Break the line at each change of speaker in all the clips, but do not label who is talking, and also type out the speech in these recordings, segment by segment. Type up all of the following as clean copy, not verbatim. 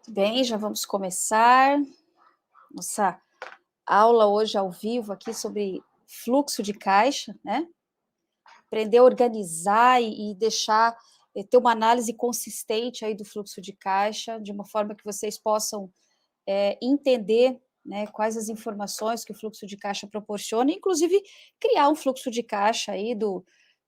Bem, já vamos começar nossa aula hoje ao vivo aqui sobre fluxo de caixa, né? Aprender a organizar e deixar, ter uma análise consistente aí do fluxo de caixa, de uma forma que vocês possam entender, né, quais as informações que o fluxo de caixa proporciona, inclusive criar um fluxo de caixa aí do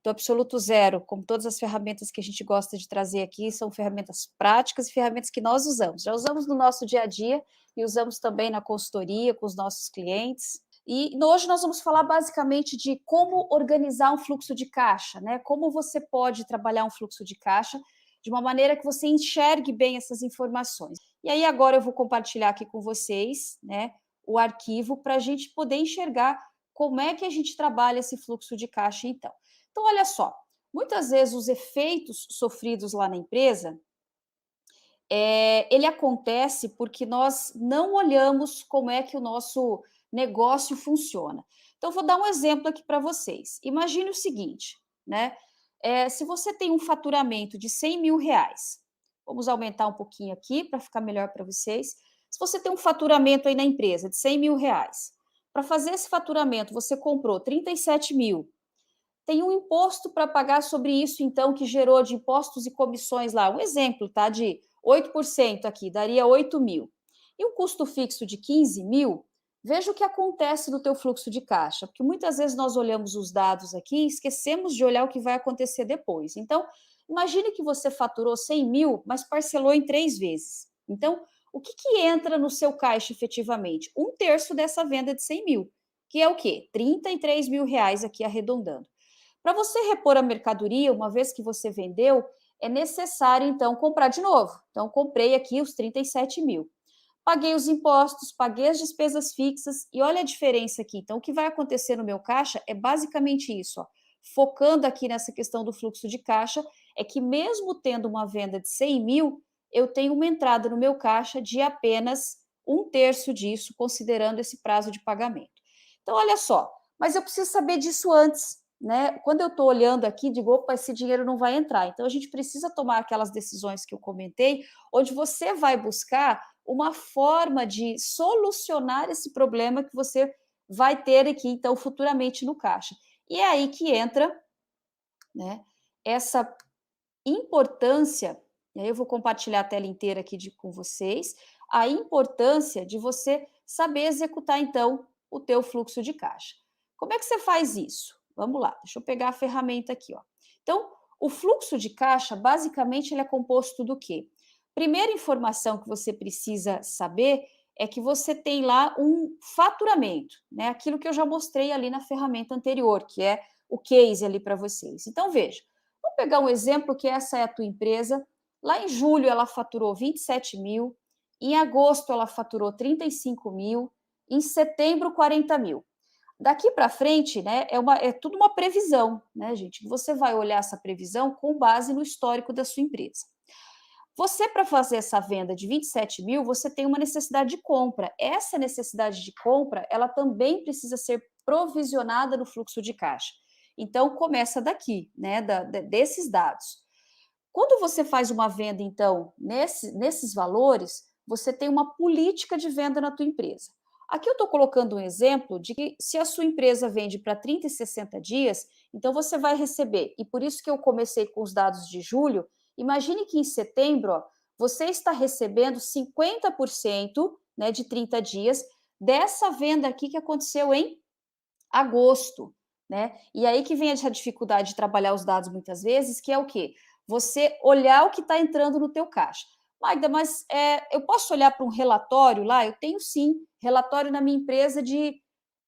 absoluto zero, como todas as ferramentas que a gente gosta de trazer aqui, são ferramentas práticas e ferramentas que nós usamos. Já usamos no nosso dia a dia e usamos também na consultoria com os nossos clientes. E hoje nós vamos falar basicamente de como organizar um fluxo de caixa, né? Como você pode trabalhar um fluxo de caixa de uma maneira que você enxergue bem essas informações. E aí agora eu vou compartilhar aqui com vocês, né, o arquivo para a gente poder enxergar como é que a gente trabalha esse fluxo de caixa então. Então olha só, muitas vezes os efeitos sofridos lá na empresa, ele acontece porque nós não olhamos como é que o nosso negócio funciona. Então vou dar um exemplo aqui para vocês. Imagine o seguinte, né, se você tem um faturamento de R$ 100.000, vamos aumentar um pouquinho aqui para ficar melhor para vocês. Se você tem um faturamento aí na empresa de R$ 100.000, para fazer esse faturamento você comprou 37.000, tem um imposto para pagar sobre isso, então, que gerou de impostos e comissões lá, um exemplo, tá? De 8% aqui, daria 8.000. E um custo fixo de 15.000, veja o que acontece no teu fluxo de caixa, porque muitas vezes nós olhamos os dados aqui e esquecemos de olhar o que vai acontecer depois. Então, imagine que você faturou 100.000, mas parcelou em 3 vezes. Então, o que entra no seu caixa efetivamente? 1/3 dessa venda de 100.000, que é o quê? R$ 33.000 aqui arredondando. Para você repor a mercadoria, uma vez que você vendeu, é necessário, então, comprar de novo. Então, comprei aqui os 37.000. Paguei os impostos, paguei as despesas fixas e olha a diferença aqui. Então, o que vai acontecer no meu caixa é basicamente isso, ó. Focando aqui nessa questão do fluxo de caixa, é que mesmo tendo uma venda de 100.000, eu tenho uma entrada no meu caixa de apenas 1/3 disso, considerando esse prazo de pagamento. Então, olha só, mas eu preciso saber disso antes, né? Quando eu estou olhando aqui, digo, opa, esse dinheiro não vai entrar. Então, a gente precisa tomar aquelas decisões que eu comentei, onde você vai buscar uma forma de solucionar esse problema que você vai ter aqui, então, futuramente no caixa. E é aí que entra, né, essa importância, e aí eu vou compartilhar a tela inteira aqui com vocês, a importância de você saber executar, então, o teu fluxo de caixa. Como é que você faz isso? Vamos lá, deixa eu pegar a ferramenta aqui, ó. Então, o fluxo de caixa, basicamente, ele é composto do quê? Primeira informação que você precisa saber é que você tem lá um faturamento, né? Aquilo que eu já mostrei ali na ferramenta anterior, que é o case ali para vocês. Então, veja, vamos pegar um exemplo que essa é a tua empresa. Lá em julho ela faturou 27.000, em agosto ela faturou 35.000, em setembro 40.000. Daqui para frente, né, é tudo uma previsão, né, gente? Você vai olhar essa previsão com base no histórico da sua empresa. Você, para fazer essa venda de 27.000, você tem uma necessidade de compra. Essa necessidade de compra, ela também precisa ser provisionada no fluxo de caixa. Então, começa daqui, né, desses dados. Quando você faz uma venda, então, nesses valores, você tem uma política de venda na tua empresa. Aqui eu estou colocando um exemplo de que se a sua empresa vende para 30 e 60 dias, então você vai receber, e por isso que eu comecei com os dados de julho, imagine que em setembro, ó, você está recebendo 50%, né, de 30 dias dessa venda aqui que aconteceu em agosto, né? E aí que vem essa dificuldade de trabalhar os dados muitas vezes, que é o quê? Você olhar o que está entrando no teu caixa. Magda, mas eu posso olhar para um relatório lá? Eu tenho sim, relatório na minha empresa de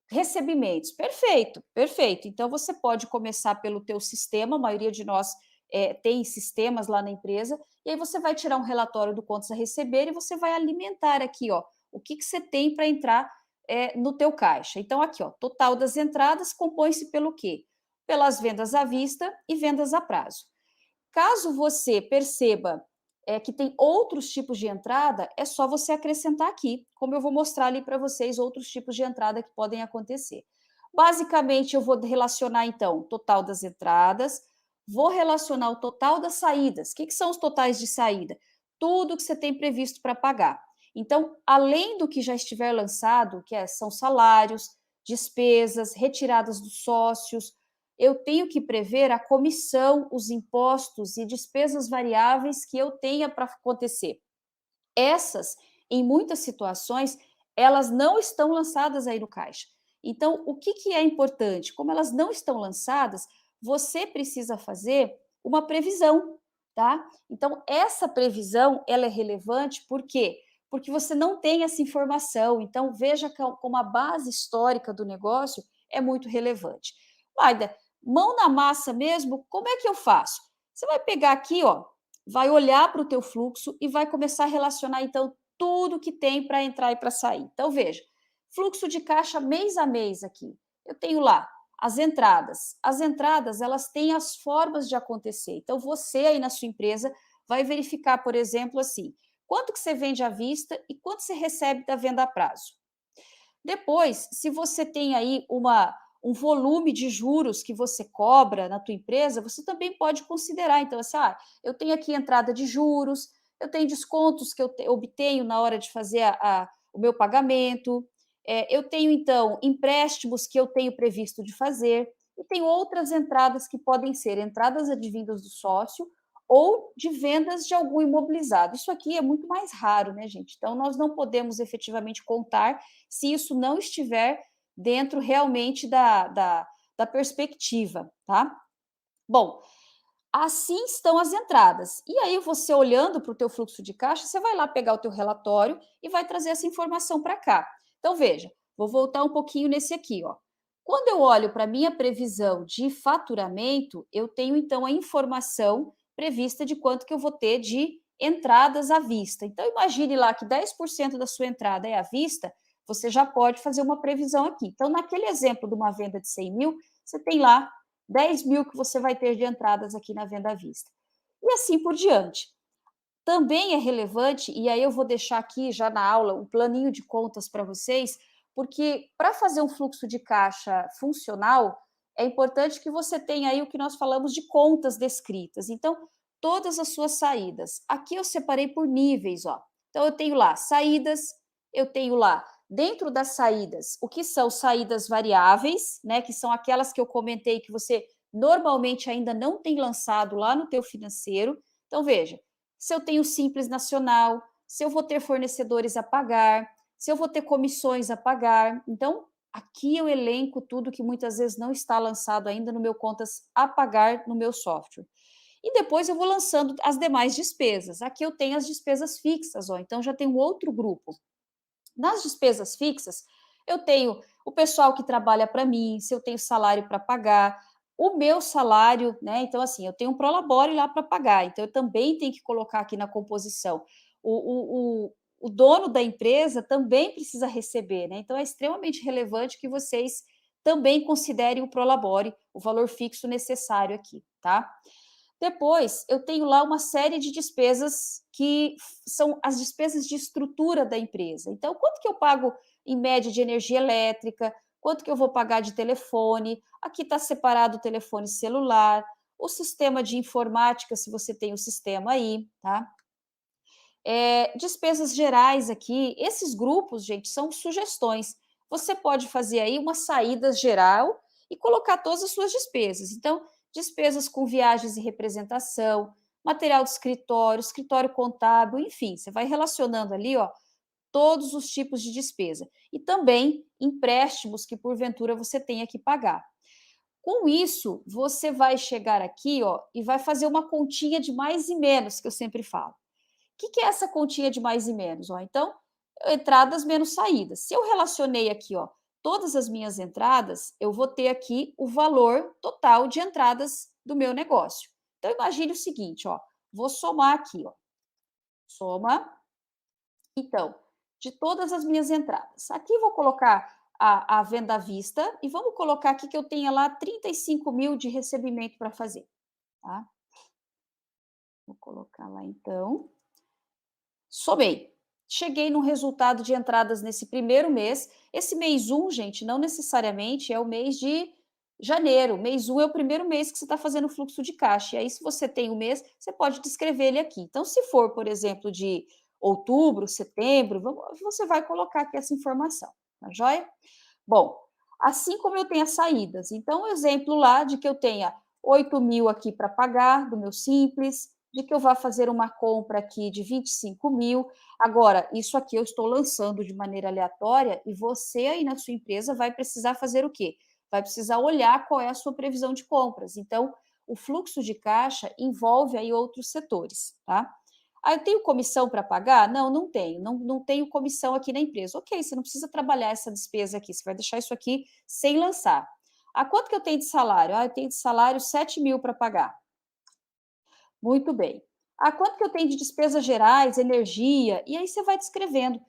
recebimentos. Perfeito, perfeito. Então você pode começar pelo teu sistema, a maioria de nós tem sistemas lá na empresa, e aí você vai tirar um relatório do contas a receber e você vai alimentar aqui, ó, o que você tem para entrar no teu caixa. Então, aqui, ó, total das entradas compõe-se pelo quê? Pelas vendas à vista e vendas a prazo. Caso você perceba que tem outros tipos de entrada, é só você acrescentar aqui, como eu vou mostrar ali para vocês outros tipos de entrada que podem acontecer. Basicamente, eu vou relacionar, então, o total das entradas, vou relacionar o total das saídas. O que são os totais de saída? tudo que você tem previsto para pagar. Então, além do que já estiver lançado, são salários, despesas, retiradas dos sócios, eu tenho que prever a comissão, os impostos e despesas variáveis que eu tenha para acontecer. Essas, em muitas situações, elas não estão lançadas aí no caixa. Então, o que, que é importante? Como elas não estão lançadas, você precisa fazer uma previsão, tá? Então, essa previsão, ela é relevante, por quê? Porque você não tem essa informação. Então, veja como a base histórica do negócio é muito relevante. Magda, mão na massa mesmo, como é que eu faço? Você vai pegar aqui, ó, vai olhar para o teu fluxo e vai começar a relacionar, então, tudo que tem para entrar e para sair. Então, veja, fluxo de caixa mês a mês aqui. Eu tenho lá as entradas. As entradas, elas têm as formas de acontecer. Então, você aí na sua empresa vai verificar, por exemplo, assim, quanto que você vende à vista e quanto você recebe da venda a prazo. Depois, se você tem aí um volume de juros que você cobra na tua empresa, você também pode considerar. Então, assim, eu tenho aqui entrada de juros, eu tenho descontos que eu obtenho na hora de fazer o meu pagamento, eu tenho, então, empréstimos que eu tenho previsto de fazer, e tem outras entradas que podem ser entradas advindas do sócio ou de vendas de algum imobilizado. Isso aqui é muito mais raro, né, gente? Então, nós não podemos efetivamente contar se isso não estiver dentro realmente da perspectiva, tá? Bom, assim estão as entradas. E aí, você olhando para o teu fluxo de caixa, você vai lá pegar o teu relatório e vai trazer essa informação para cá. Então, veja, vou voltar um pouquinho nesse aqui, ó. Quando eu olho para a minha previsão de faturamento, eu tenho, então, a informação prevista de quanto que eu vou ter de entradas à vista. Então, imagine lá que 10% da sua entrada é à vista, você já pode fazer uma previsão aqui. Então, naquele exemplo de uma venda de 100 mil, você tem lá 10 mil que você vai ter de entradas aqui na venda à vista. E assim por diante. Também é relevante, e aí eu vou deixar aqui já na aula um planinho de contas para vocês, porque para fazer um fluxo de caixa funcional, é importante que você tenha aí o que nós falamos de contas descritas. Então, todas as suas saídas. Aqui eu separei por níveis, ó. Então, eu tenho lá saídas, eu tenho lá dentro das saídas, o que são saídas variáveis, né, que são aquelas que eu comentei que você normalmente ainda não tem lançado lá no teu financeiro. Então, veja, se eu tenho Simples Nacional, se eu vou ter fornecedores a pagar, se eu vou ter comissões a pagar. Então, aqui eu elenco tudo que muitas vezes não está lançado ainda no meu contas a pagar no meu software. E depois eu vou lançando as demais despesas. Aqui eu tenho as despesas fixas, ó, então já tem um outro grupo. Nas despesas fixas, eu tenho o pessoal que trabalha para mim, se eu tenho salário para pagar, o meu salário, né? Então, assim, eu tenho um prolabore lá para pagar, então eu também tenho que colocar aqui na composição. O dono da empresa também precisa receber, né? Então, é extremamente relevante que vocês também considerem o prolabore, o valor fixo necessário aqui, tá? Depois, eu tenho lá uma série de despesas que são as despesas de estrutura da empresa. Então, quanto que eu pago em média de energia elétrica, quanto que eu vou pagar de telefone, aqui está separado o telefone celular, o sistema de informática, se você tem o sistema aí, tá? Despesas gerais aqui, esses grupos, gente, são sugestões. Você pode fazer aí uma saída geral e colocar todas as suas despesas. Então, despesas com viagens e representação, material de escritório, escritório contábil, enfim, você vai relacionando ali, ó, todos os tipos de despesa. E também empréstimos que porventura você tenha que pagar. Com isso, você vai chegar aqui, ó, e vai fazer uma continha de mais e menos, que eu sempre falo. O que é essa continha de mais e menos? Ó, então, entradas menos saídas. Se eu relacionei aqui, ó, todas as minhas entradas, eu vou ter aqui o valor total de entradas do meu negócio. Então, imagine o seguinte, ó, vou somar aqui, ó, soma, então, de todas as minhas entradas. Aqui vou colocar a venda à vista e vamos colocar aqui que eu tenha lá 35 mil de recebimento para fazer, tá? Vou colocar lá, então. Somei. Cheguei no resultado de entradas nesse primeiro mês. Esse mês 1, gente, não necessariamente é o mês de Janeiro, mês um é o primeiro mês que você está fazendo fluxo de caixa. E aí, se você tem o mês, você pode descrever ele aqui. Então, se for, por exemplo, de outubro, setembro, você vai colocar aqui essa informação, tá joia? Bom, assim como eu tenho as saídas, então, um exemplo lá de que eu tenha 8.000 aqui para pagar do meu Simples, de que eu vá fazer uma compra aqui de 25.000. Agora, isso aqui eu estou lançando de maneira aleatória e você aí na sua empresa vai precisar fazer o quê? Vai precisar olhar qual é a sua previsão de compras. Então, o fluxo de caixa envolve aí outros setores, tá? Ah, eu tenho comissão para pagar? Não, não tenho. Não tenho comissão aqui na empresa. Ok, você não precisa trabalhar essa despesa aqui, você vai deixar isso aqui sem lançar. Ah, quanto que eu tenho de salário? Ah, eu tenho de salário 7.000 para pagar. Muito bem. Ah, quanto que eu tenho de despesas gerais, energia? E aí você vai descrevendo.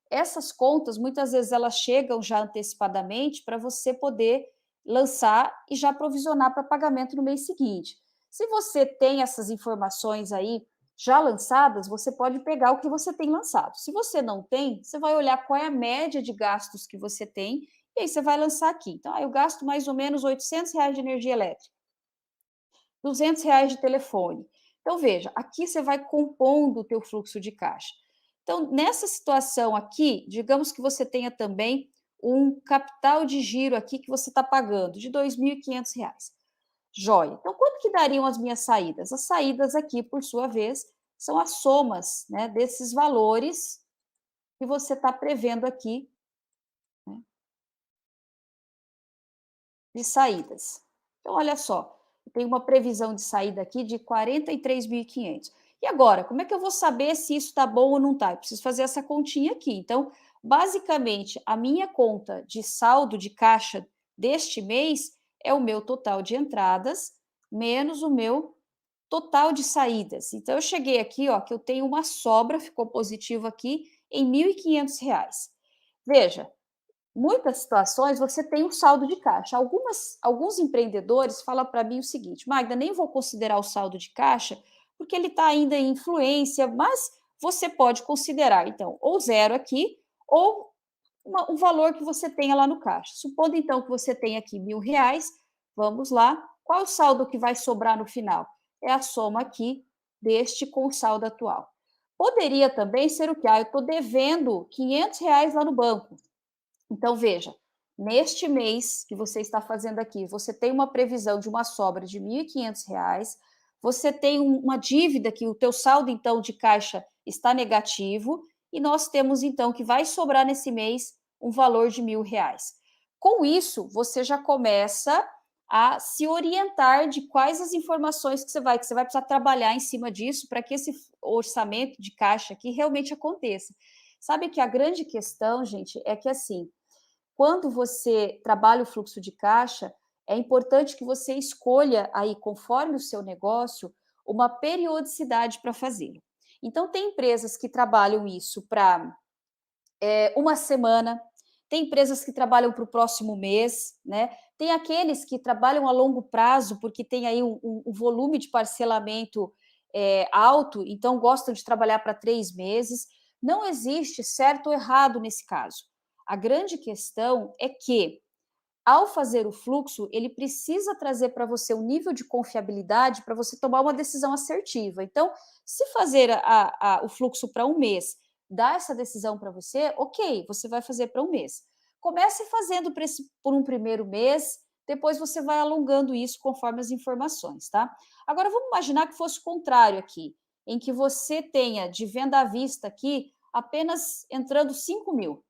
Essas contas, muitas vezes, elas chegam já antecipadamente para você poder lançar e já provisionar para pagamento no mês seguinte. Se você tem essas informações aí já lançadas, você pode pegar o que você tem lançado. Se você não tem, você vai olhar qual é a média de gastos que você tem e aí você vai lançar aqui. Então, eu gasto mais ou menos R$ 800 de energia elétrica. R$ 200 de telefone. Então, veja, aqui você vai compondo o teu fluxo de caixa. Então, nessa situação aqui, digamos que você tenha também um capital de giro aqui que você está pagando de R$ 2.500. Joia. Então, quanto que dariam as minhas saídas? As saídas aqui, por sua vez, são as somas, né, desses valores que você está prevendo aqui, né, de saídas. Então, olha só, eu tenho uma previsão de saída aqui de 43.500. E agora, como é que eu vou saber se isso está bom ou não está? Eu preciso fazer essa continha aqui. Então, basicamente, a minha conta de saldo de caixa deste mês é o meu total de entradas menos o meu total de saídas. Então, eu cheguei aqui, ó, que eu tenho uma sobra, ficou positivo aqui, em R$ 1.500. Veja, muitas situações você tem um saldo de caixa. Alguns empreendedores falam para mim o seguinte: Magda, nem vou considerar o saldo de caixa, porque ele está ainda em influência, mas você pode considerar, então, ou zero aqui, ou um valor que você tenha lá no caixa. Supondo, então, que você tenha aqui R$ 1.000, vamos lá, qual é o saldo que vai sobrar no final? É a soma aqui deste com o saldo atual. Poderia também ser o que? Ah, eu estou devendo R$ 500 lá no banco. Então, veja, neste mês que você está fazendo aqui, você tem uma previsão de uma sobra de R$ 1.500, você tem uma dívida que o teu saldo, então, de caixa está negativo, e nós temos, então, que vai sobrar nesse mês um valor de R$ 1.000. Com isso, você já começa a se orientar de quais as informações que você vai precisar trabalhar em cima disso para que esse orçamento de caixa aqui realmente aconteça. Sabe que a grande questão, gente, é que assim, quando você trabalha o fluxo de caixa, é importante que você escolha aí, conforme o seu negócio, uma periodicidade para fazê-lo. Então, tem empresas que trabalham isso para uma semana, tem empresas que trabalham para o próximo mês, né? Tem aqueles que trabalham a longo prazo, porque tem aí um volume de parcelamento alto, então gostam de trabalhar para 3 meses. Não existe certo ou errado nesse caso. A grande questão é que, ao fazer o fluxo, ele precisa trazer para você um nível de confiabilidade para você tomar uma decisão assertiva. Então, se fazer o fluxo para um mês dá essa decisão para você, ok, você vai fazer para um mês. Comece fazendo por um primeiro mês, depois você vai alongando isso conforme as informações, tá? Agora, vamos imaginar que fosse o contrário aqui, em que você tenha de venda à vista aqui apenas entrando 5.000.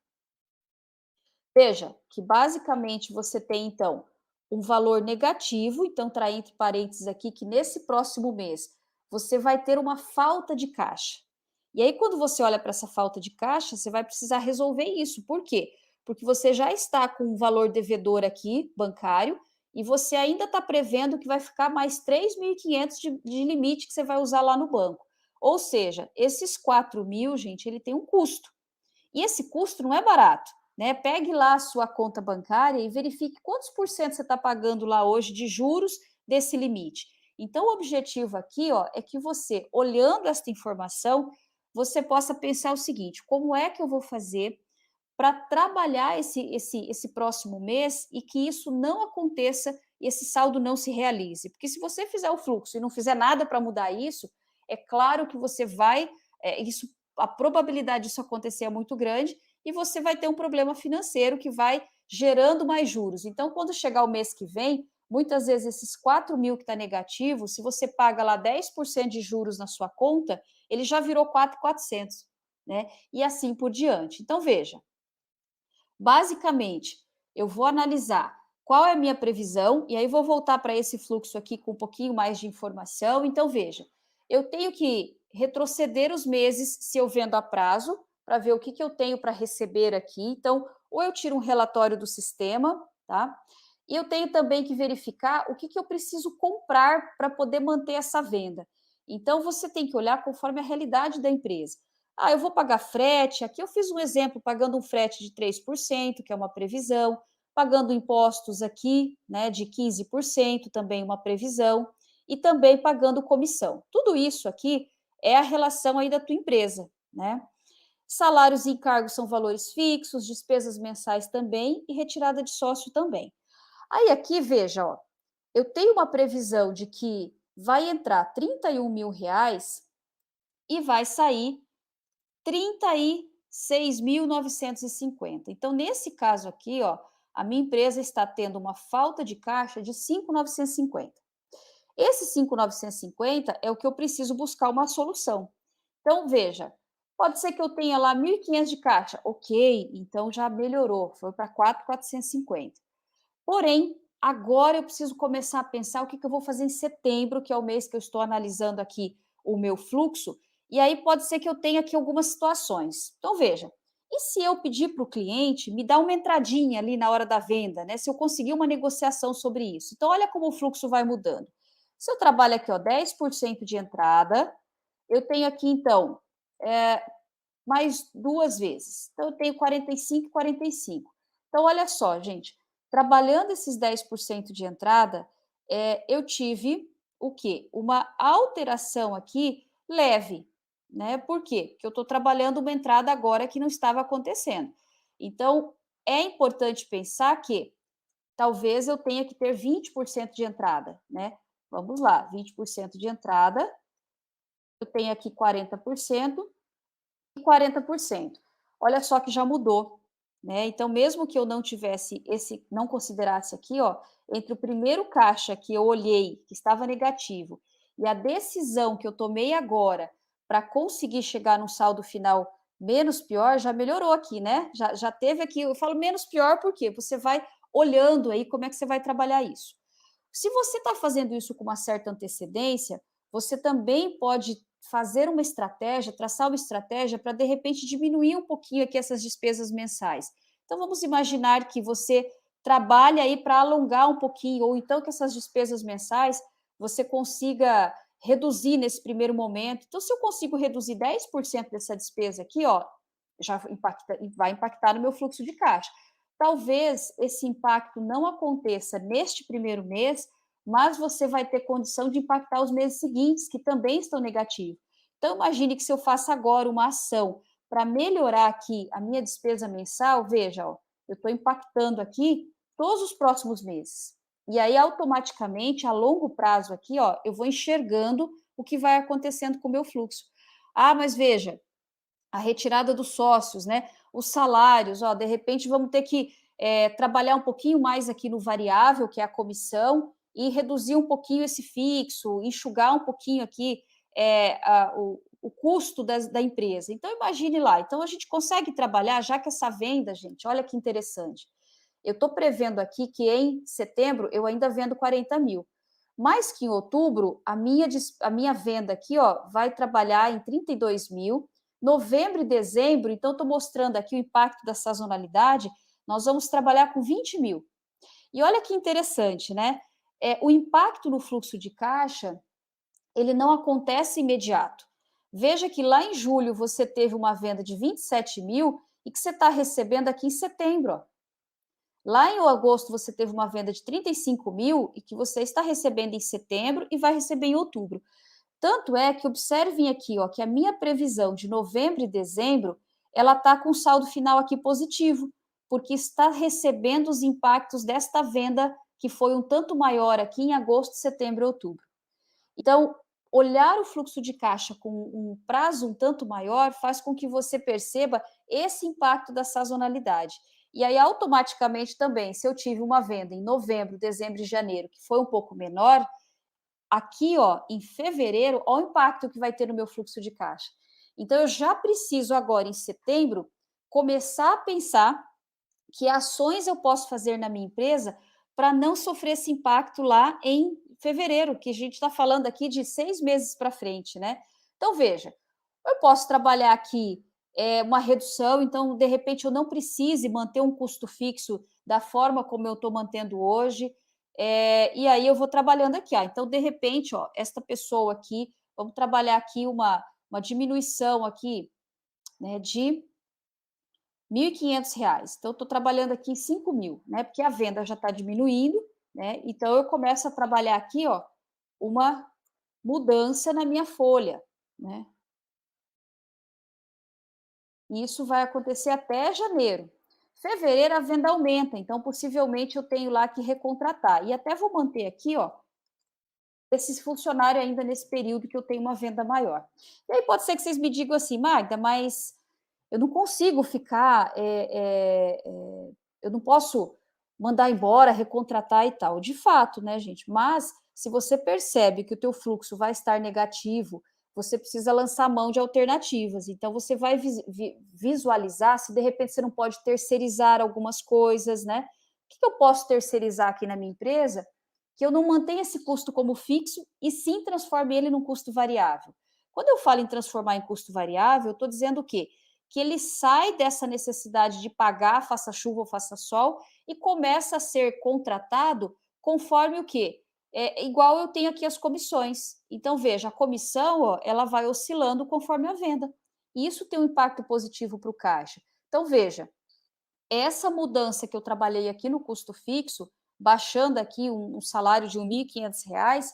Veja que basicamente você tem então um valor negativo, então trai entre parênteses aqui que nesse próximo mês você vai ter uma falta de caixa. E aí, quando você olha para essa falta de caixa, você vai precisar resolver isso. Por quê? Porque você já está com um valor devedor aqui, bancário, e você ainda está prevendo que vai ficar mais 3.500 de limite que você vai usar lá no banco. Ou seja, esses 4.000, gente, ele tem um custo. E esse custo não é barato, né? Pegue lá a sua conta bancária e verifique quantos por cento você está pagando lá hoje de juros desse limite. Então, o objetivo aqui, ó, é que você, olhando esta informação, você possa pensar o seguinte: como é que eu vou fazer para trabalhar esse próximo mês e que isso não aconteça esse saldo não se realize. Porque se você fizer o fluxo e não fizer nada para mudar isso, é claro que você vai, isso, a probabilidade disso acontecer é muito grande e você vai ter um problema financeiro que vai gerando mais juros. Então, quando chegar o mês que vem, muitas vezes esses 4.000 que está negativo, se você paga lá 10% de juros na sua conta, ele já virou 4.400, né? E assim por diante. Então, veja, basicamente, eu vou analisar qual é a minha previsão, e aí vou voltar para esse fluxo aqui com um pouquinho mais de informação. Então, veja, eu tenho que retroceder os meses se eu vendo a prazo, para ver o que eu tenho para receber aqui. Então, ou eu tiro um relatório do sistema, tá? E eu tenho também que verificar o que eu preciso comprar para poder manter essa venda. Então, você tem que olhar conforme a realidade da empresa. Ah, eu vou pagar frete. Aqui eu fiz um exemplo, pagando um frete de 3%, que é uma previsão, pagando impostos aqui, né, de 15%, também uma previsão, e também pagando comissão. Tudo isso aqui é a relação aí da tua empresa, né? Salários e encargos são valores fixos, despesas mensais também e retirada de sócio também. Aí aqui, veja, ó, eu tenho uma previsão de que vai entrar 31 mil reais e vai sair 36.950. Então, nesse caso aqui, ó, a minha empresa está tendo uma falta de caixa de 5.950. Esse 5.950 é o que eu preciso buscar uma solução. Então, veja, pode ser que eu tenha lá 1.500 de caixa. Ok, então já melhorou, foi para 4.450. Porém, agora eu preciso começar a pensar o que eu vou fazer em setembro, que é o mês que eu estou analisando aqui o meu fluxo, e aí pode ser que eu tenha aqui algumas situações. Então, veja, e se eu pedir para o cliente me dar uma entradinha ali na hora da venda, né? Se eu conseguir uma negociação sobre isso. Então, olha como o fluxo vai mudando. Se eu trabalho aqui, ó, 10% de entrada, eu tenho aqui, então, mais duas vezes. Então, eu tenho 45 e 45. Então, olha só, gente, trabalhando esses 10% de entrada, eu tive o quê? Uma alteração aqui leve, né? Por quê? Porque eu estou trabalhando uma entrada agora que não estava acontecendo. Então, é importante pensar que talvez eu tenha que ter 20% de entrada, né? Vamos lá, 20% de entrada, eu tenho aqui 40%, e 40%. Olha só que já mudou, né? Então, mesmo que eu não tivesse não considerasse aqui, ó, entre o primeiro caixa que eu olhei, que estava negativo, e a decisão que eu tomei agora para conseguir chegar num saldo final menos pior, já melhorou aqui, né? Já teve aqui, eu falo menos pior porque você vai olhando aí como é que você vai trabalhar isso. Se você está fazendo isso com uma certa antecedência, você também pode fazer uma estratégia, traçar uma estratégia para, de repente, diminuir um pouquinho aqui essas despesas mensais. Então, vamos imaginar que você trabalha aí para alongar um pouquinho, ou então que essas despesas mensais você consiga reduzir nesse primeiro momento. Então, se eu consigo reduzir 10% dessa despesa aqui, ó, já vai impactar no meu fluxo de caixa. Talvez esse impacto não aconteça neste primeiro mês, mas você vai ter condição de impactar os meses seguintes, que também estão negativos. Então, imagine que se eu faço agora uma ação para melhorar aqui a minha despesa mensal, veja, ó, eu estou impactando aqui todos os próximos meses. E aí, automaticamente, a longo prazo aqui, ó, eu vou enxergando o que vai acontecendo com o meu fluxo. Ah, mas veja, a retirada dos sócios, né? Os salários, ó, de repente vamos ter que trabalhar um pouquinho mais aqui no variável, que é a comissão, e reduzir um pouquinho esse fixo, enxugar um pouquinho aqui o custo da empresa. Então, imagine lá. Então, a gente consegue trabalhar, já que essa venda, gente, olha que interessante. Eu estou prevendo aqui que em setembro eu ainda vendo 40 mil. Mas que em outubro, a minha venda aqui, ó, vai trabalhar em 32 mil. Novembro e dezembro, então estou mostrando aqui o impacto da sazonalidade, nós vamos trabalhar com 20 mil. E olha que interessante, né? O impacto no fluxo de caixa, ele não acontece imediato. Veja que lá em julho você teve uma venda de 27 mil e que você está recebendo aqui em setembro. Ó. Lá em agosto você teve uma venda de 35 mil e que você está recebendo em setembro e vai receber em outubro. Tanto é que observem aqui, ó, que a minha previsão de novembro e dezembro, ela está com saldo final aqui positivo, porque está recebendo os impactos desta venda que foi um tanto maior aqui em agosto, setembro e outubro. Então, olhar o fluxo de caixa com um prazo um tanto maior faz com que você perceba esse impacto da sazonalidade. E aí, automaticamente também, se eu tive uma venda em novembro, dezembro e janeiro que foi um pouco menor, aqui, ó, em fevereiro, olha o impacto que vai ter no meu fluxo de caixa. Então, eu já preciso agora, em setembro, começar a pensar que ações eu posso fazer na minha empresa para não sofrer esse impacto lá em fevereiro, que a gente está falando aqui de 6 meses para frente, né? Então, veja, eu posso trabalhar aqui uma redução, então, de repente, eu não precise manter um custo fixo da forma como eu estou mantendo hoje, e aí eu vou trabalhando aqui. Então, de repente, ó, esta pessoa aqui, vamos trabalhar aqui uma diminuição aqui, né, de R$ 1.500. Então, eu estou trabalhando aqui em 5.000, né? Porque a venda já está diminuindo, né? Então, eu começo a trabalhar aqui, ó, uma mudança na minha folha, né? E isso vai acontecer até janeiro. Fevereiro a venda aumenta, então possivelmente eu tenho lá que recontratar. E até vou manter aqui, ó, esse funcionário ainda nesse período que eu tenho uma venda maior. E aí pode ser que vocês me digam assim, Magda, mas eu não consigo ficar, eu não posso mandar embora, recontratar e tal. De fato, né, gente? Mas se você percebe que o teu fluxo vai estar negativo, você precisa lançar mão de alternativas. Então, você vai visualizar se de repente você não pode terceirizar algumas coisas, né? O que eu posso terceirizar aqui na minha empresa que eu não mantenha esse custo como fixo e sim transforme ele num custo variável? Quando eu falo em transformar em custo variável, eu estou dizendo o quê? Que ele sai dessa necessidade de pagar, faça chuva ou faça sol, e começa a ser contratado conforme o quê? Igual eu tenho aqui as comissões. Então, veja, a comissão, ó, ela vai oscilando conforme a venda. E isso tem um impacto positivo para o caixa. Então, veja, essa mudança que eu trabalhei aqui no custo fixo, baixando aqui um salário de R$ 1.500,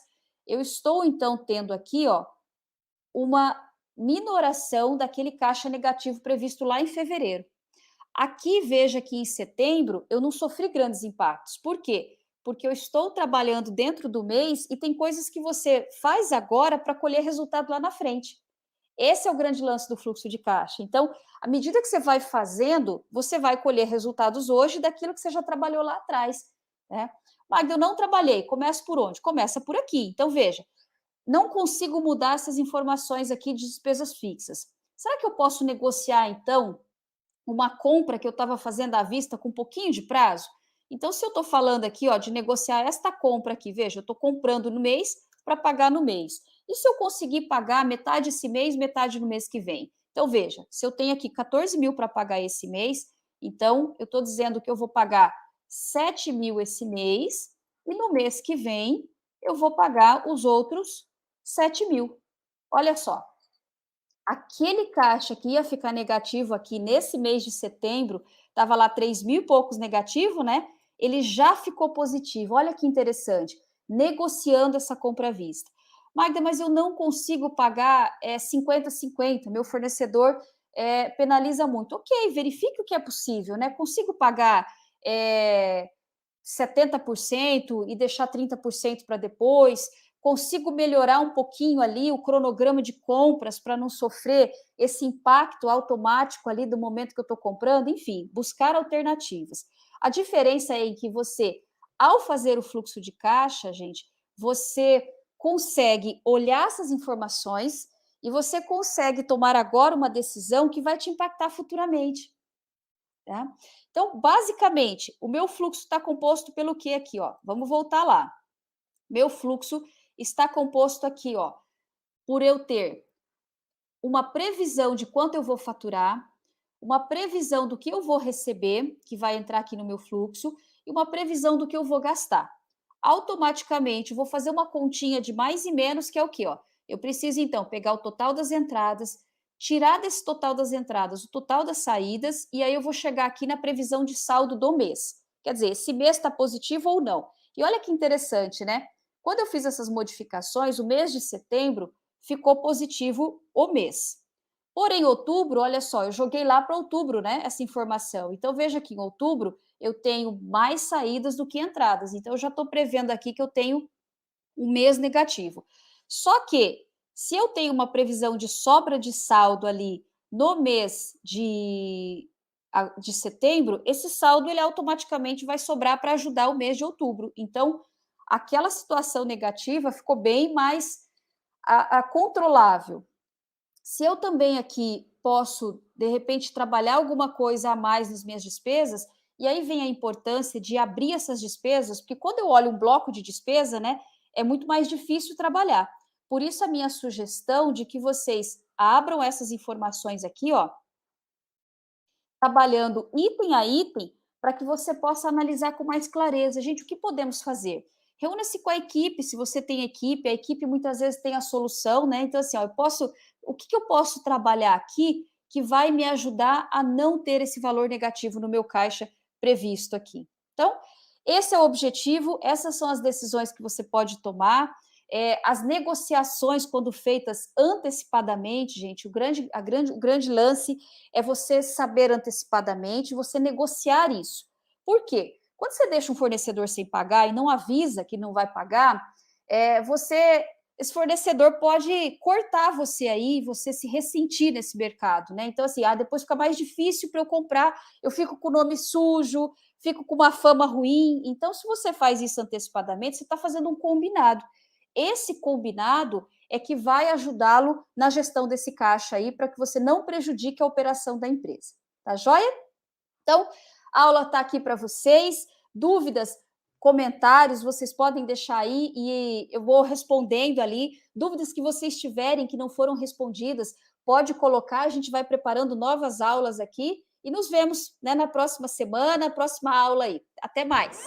eu estou então tendo aqui, ó, uma minoração daquele caixa negativo previsto lá em fevereiro. Aqui, veja que em setembro eu não sofri grandes impactos. Por quê? Porque eu estou trabalhando dentro do mês e tem coisas que você faz agora para colher resultado lá na frente. Esse é o grande lance do fluxo de caixa. Então, à medida que você vai fazendo, você vai colher resultados hoje daquilo que você já trabalhou lá atrás, né? Magda, eu não trabalhei. Começa por onde? Começa por aqui. Então, veja, não consigo mudar essas informações aqui de despesas fixas. Será que eu posso negociar, então, uma compra que eu estava fazendo à vista com um pouquinho de prazo? Então, se eu estou falando aqui, ó, de negociar esta compra aqui, veja, eu estou comprando no mês para pagar no mês. E se eu conseguir pagar metade esse mês, metade no mês que vem? Então, veja, se eu tenho aqui 14.000 para pagar esse mês, então eu estou dizendo que eu vou pagar 7.000 esse mês, e no mês que vem eu vou pagar os outros 7.000. Olha só, aquele caixa que ia ficar negativo aqui nesse mês de setembro, estava lá 3.000 e poucos negativo, né? Ele já ficou positivo. Olha que interessante, negociando essa compra à vista. Magda, mas eu não consigo pagar 50-50, meu fornecedor penaliza muito. Ok, verifique o que é possível, né? Consigo pagar 70% e deixar 30% para depois? Consigo melhorar um pouquinho ali o cronograma de compras para não sofrer esse impacto automático ali do momento que eu estou comprando? Enfim, buscar alternativas. A diferença é em que você, ao fazer o fluxo de caixa, gente, você consegue olhar essas informações e você consegue tomar agora uma decisão que vai te impactar futuramente. Tá? Então, basicamente, o meu fluxo está composto pelo que aqui, ó? Vamos voltar lá. Meu fluxo está composto aqui, ó, por eu ter uma previsão de quanto eu vou faturar, uma previsão do que eu vou receber, que vai entrar aqui no meu fluxo, e uma previsão do que eu vou gastar. Automaticamente, vou fazer uma continha de mais e menos, que é o quê? Ó? Eu preciso, então, pegar o total das entradas, tirar desse total das entradas o total das saídas, e aí eu vou chegar aqui na previsão de saldo do mês. Quer dizer, esse mês está positivo ou não. E olha que interessante, né? Quando eu fiz essas modificações, o mês de setembro ficou positivo o mês. Porém, outubro, olha só, eu joguei lá para outubro, né, essa informação. Então, veja que em outubro eu tenho mais saídas do que entradas. Então, eu já estou prevendo aqui que eu tenho um mês negativo. Só que, se eu tenho uma previsão de sobra de saldo ali no mês de setembro, esse saldo ele automaticamente vai sobrar para ajudar o mês de outubro. Então, aquela situação negativa ficou bem mais controlável. Se eu também aqui posso, de repente, trabalhar alguma coisa a mais nas minhas despesas, e aí vem a importância de abrir essas despesas, porque quando eu olho um bloco de despesa, né, é muito mais difícil trabalhar. Por isso a minha sugestão de que vocês abram essas informações aqui, ó, trabalhando item a item, para que você possa analisar com mais clareza. Gente, o que podemos fazer? Reúna-se com a equipe, se você tem equipe, a equipe muitas vezes tem a solução, né? Então, assim, ó, o que eu posso trabalhar aqui que vai me ajudar a não ter esse valor negativo no meu caixa previsto aqui? Então, esse é o objetivo, essas são as decisões que você pode tomar. As negociações, quando feitas antecipadamente, gente, o grande lance é você saber antecipadamente, você negociar isso. Por quê? Quando você deixa um fornecedor sem pagar e não avisa que não vai pagar, esse fornecedor pode cortar você aí, você se ressentir nesse mercado, né? Então, assim, depois fica mais difícil para eu comprar, eu fico com o nome sujo, fico com uma fama ruim. Então, se você faz isso antecipadamente, você está fazendo um combinado. Esse combinado é que vai ajudá-lo na gestão desse caixa aí, para que você não prejudique a operação da empresa. Tá joia? Então, a aula está aqui para vocês. Dúvidas, comentários, vocês podem deixar aí e eu vou respondendo ali. Dúvidas que vocês tiverem que não foram respondidas, pode colocar, a gente vai preparando novas aulas aqui e nos vemos, né, na próxima semana, próxima aula aí. Até mais!